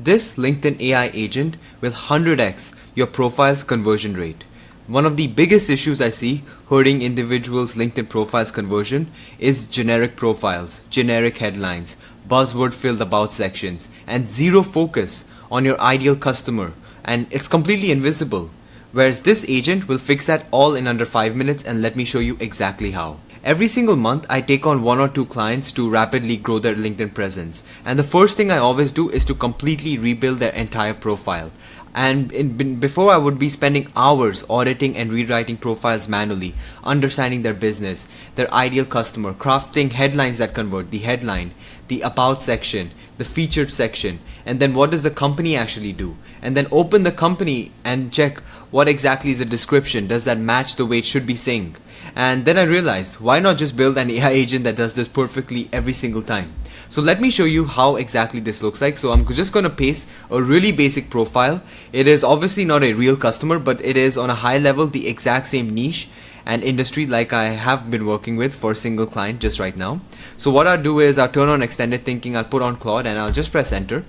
This LinkedIn AI agent will 100x your profile's conversion rate. One of the biggest issues I see hurting individuals' LinkedIn profiles conversion is generic profiles, generic headlines, buzzword-filled about sections, and zero focus on your ideal customer, and it's completely invisible. Whereas this agent will fix that all in under 5 minutes, and let me show you exactly how. Every single month, I take on 1 or 2 clients to rapidly grow their LinkedIn presence. And the first thing I always do is to completely rebuild their entire profile. And before I would be spending hours auditing and rewriting profiles manually, understanding their business, their ideal customer, crafting headlines that convert, the headline, the about section, the featured section, and then what does the company actually do? And then open the company and check what exactly is the description. Does that match the way it should be saying? And then I realized, why not just build an AI agent that does this perfectly every single time? So let me show you how exactly this looks like. So I'm just going to paste a really basic profile. It is obviously not a real customer, but it is on a high level the exact same niche and industry like I have been working with for a single client just right now. So what I'll do is I'll turn on extended thinking, I'll put on Claude, and I'll just press enter.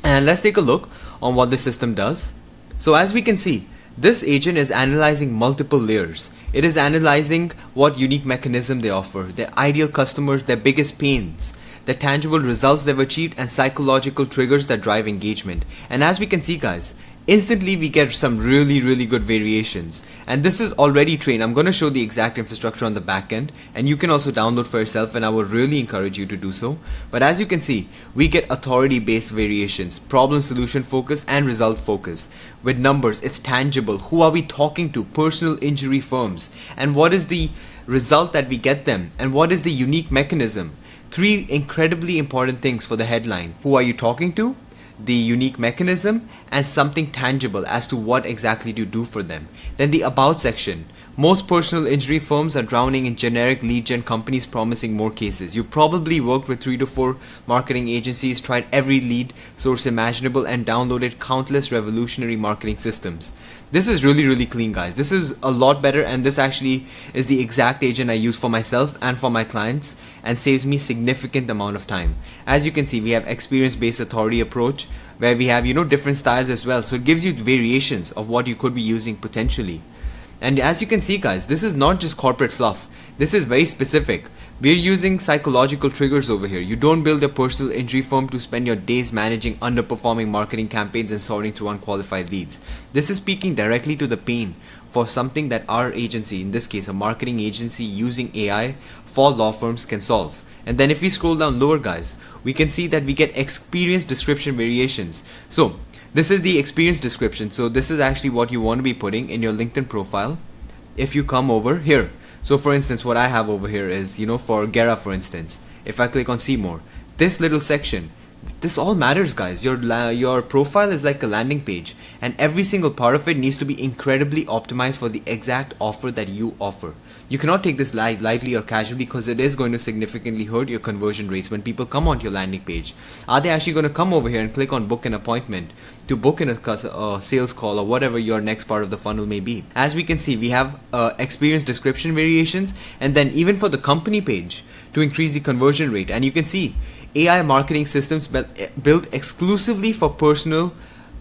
And let's take a look on what the system does. So as we can see, this agent is analyzing multiple layers. It is analyzing what unique mechanism they offer, their ideal customers, their biggest pains, the tangible results they've achieved, and psychological triggers that drive engagement. And as we can see, guys, instantly we get some really good variations, and this is already trained. I'm going to show the exact infrastructure on the back end, and you can also download for yourself, and I would really encourage you to do so. But as you can see, we get authority based variations, problem solution focus, and result focus. With numbers, it's tangible. Who are we talking to? Personal injury firms. And what is the result that we get them, and what is the unique mechanism? 3 incredibly important things for the headline. Who are you talking to? The unique mechanism, and something tangible as to what exactly to do for them. Then the about section. Most personal injury firms are drowning in generic lead gen companies promising more cases. You probably worked with 3 to 4 marketing agencies, tried every lead source imaginable, and downloaded countless revolutionary marketing systems. This is really clean, guys. This is a lot better, and this actually is the exact agent I use for myself and for my clients, and saves me significant amount of time. As you can see, we have experience based authority approach, where we have different styles as well, so it gives you variations of what you could be using potentially. And as you can see, guys, this is not just corporate fluff. This is very specific. We're using psychological triggers over here. You don't build a personal injury firm to spend your days managing underperforming marketing campaigns and sorting through unqualified leads. This is speaking directly to the pain for something that our agency, in this case a marketing agency using AI for law firms, can solve. And then if we scroll down lower, guys, we can see that we get experience description variations. So this is the experience description. So this is actually what you want to be putting in your LinkedIn profile. If you come over here, so for instance, what I have over here is, for Gera, for instance, if I click on see more, this little section, this all matters, guys. Your profile is like a landing page, and every single part of it needs to be incredibly optimized for the exact offer that you offer. You cannot take this lightly or casually, because it is going to significantly hurt your conversion rates when people come onto your landing page. Are they actually going to come over here and click on book an appointment to book in a sales call or whatever your next part of the funnel may be? As we can see, we have experience description variations, and then even for the company page to increase the conversion rate. And you can see AI marketing systems built exclusively for personal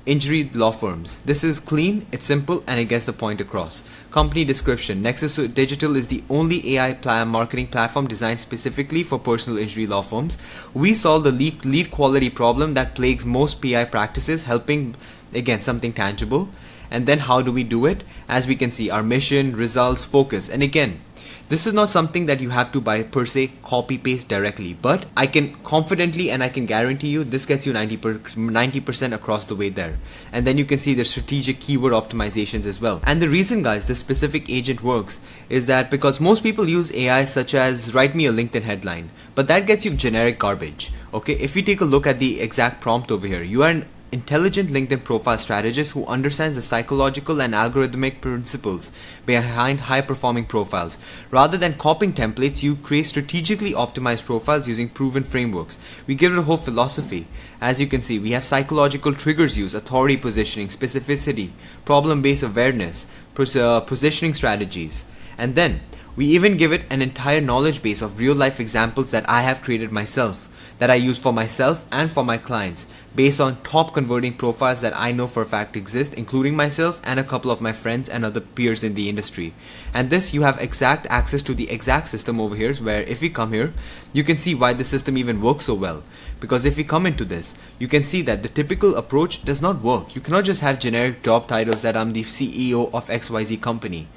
injury law firms. This is clean, it's simple, and it gets the point across. Company description. Nexus Digital is the only AI marketing platform designed specifically for personal injury law firms. We solve the lead quality problem that plagues most PI practices, helping, again, something tangible. And then how do we do it? As we can see, our mission, results, focus. And again, this is not something that you have to by per se copy paste directly, but I can confidently and I can guarantee you this gets you 90% across the way there. And then you can see the strategic keyword optimizations as well. And the reason, guys, this specific agent works is that because most people use AI such as write me a LinkedIn headline, but that gets you generic garbage. Okay, if you take a look at the exact prompt over here, you are an intelligent LinkedIn profile strategist who understands the psychological and algorithmic principles behind high-performing profiles. Rather than copying templates, you create strategically optimized profiles using proven frameworks. We give it a whole philosophy. As you can see, we have psychological triggers used, authority positioning, specificity, problem-based awareness, positioning strategies. And then we even give it an entire knowledge base of real-life examples that I have created myself. that I use for myself and for my clients based on top converting profiles that I know for a fact exist, including myself and a couple of my friends and other peers in the industry. And this, you have exact access to the exact system over here, where if we come here, you can see why the system even works so well. Because if we come into this, you can see that the typical approach does not work. You cannot just have generic job titles that I'm the CEO of XYZ company.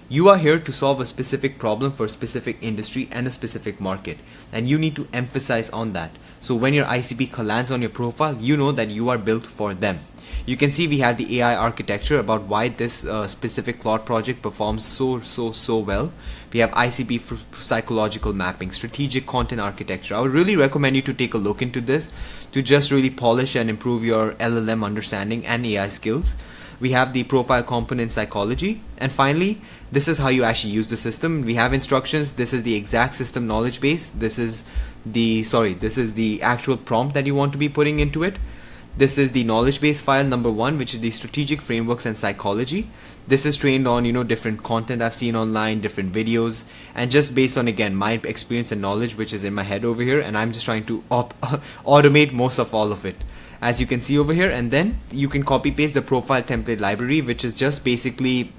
You are here to solve a specific problem for a specific industry and a specific market, and you need to emphasize on that. So when your ICP lands on your profile, you know that you are built for them. You can see we have the AI architecture about why this specific Claude project performs so well. We have ICP for psychological mapping, strategic content architecture. I would really recommend you to take a look into this to just really polish and improve your LLM understanding and AI skills. We have the profile component psychology, and finally, this is how you actually use the system. We have instructions. This is the exact system knowledge base. This is the actual prompt that you want to be putting into it. This is the knowledge base file number 1, which is the strategic frameworks and psychology. This is trained on, different content I've seen online, different videos, and just based on, again, my experience and knowledge, which is in my head over here, and I'm just trying to automate most of all of it, as you can see over here. And then you can copy paste the profile template library, which is just basically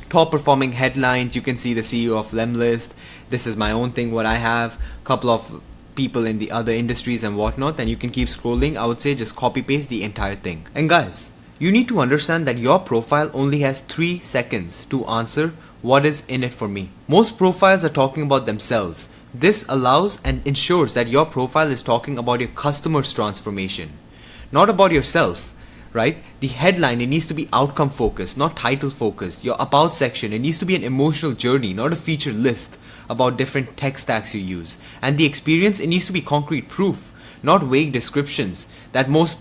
top performing headlines. You can see the CEO of Lemlist. This is my own thing, what I have, couple of people in the other industries and whatnot, and you can keep scrolling. I would say just copy paste the entire thing. And guys, you need to understand that your profile only has 3 seconds to answer what is in it for me. Most profiles are talking about themselves. This allows and ensures that your profile is talking about your customer's transformation, not about yourself, right? The headline, it needs to be outcome focused, not title focused. Your about section, it needs to be an emotional journey, not a feature list about different tech stacks you use. And the experience, it needs to be concrete proof, not vague descriptions that most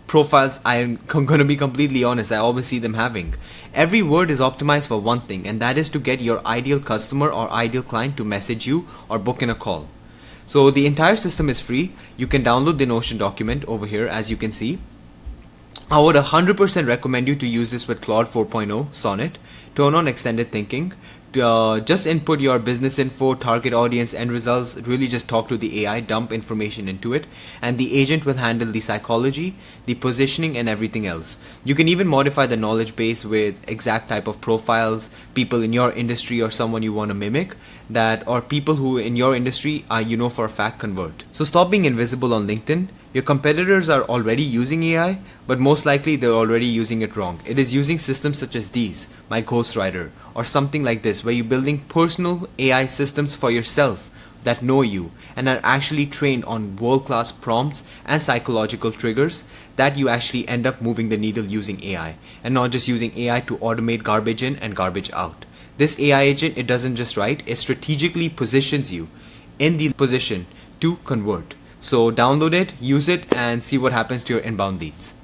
profiles, I'm going to be completely honest, I always see them having. Every word is optimized for one thing, and that is to get your ideal customer or ideal client to message you or book in a call. So the entire system is free. You can download the Notion document over here, as you can see. I would 100% recommend you to use this with Claude 4.0 Sonnet. Turn on extended thinking. Just input your business info, target audience, end results. Really just talk to the AI, dump information into it, and the agent will handle the psychology, the positioning, and everything else. You can even modify the knowledge base with exact type of profiles, people in your industry or someone you want to mimic, that or people who in your industry are, for a fact, convert. So stop being invisible on LinkedIn. Your competitors are already using AI, but most likely they're already using it wrong. It is using systems such as these, my Ghostwriter, or something like this, where you're building personal AI systems for yourself that know you and are actually trained on world-class prompts and psychological triggers that you actually end up moving the needle using AI, and not just using AI to automate garbage in and garbage out. This AI agent, it doesn't just write, it strategically positions you in the position to convert. So download it, use it, and see what happens to your inbound leads.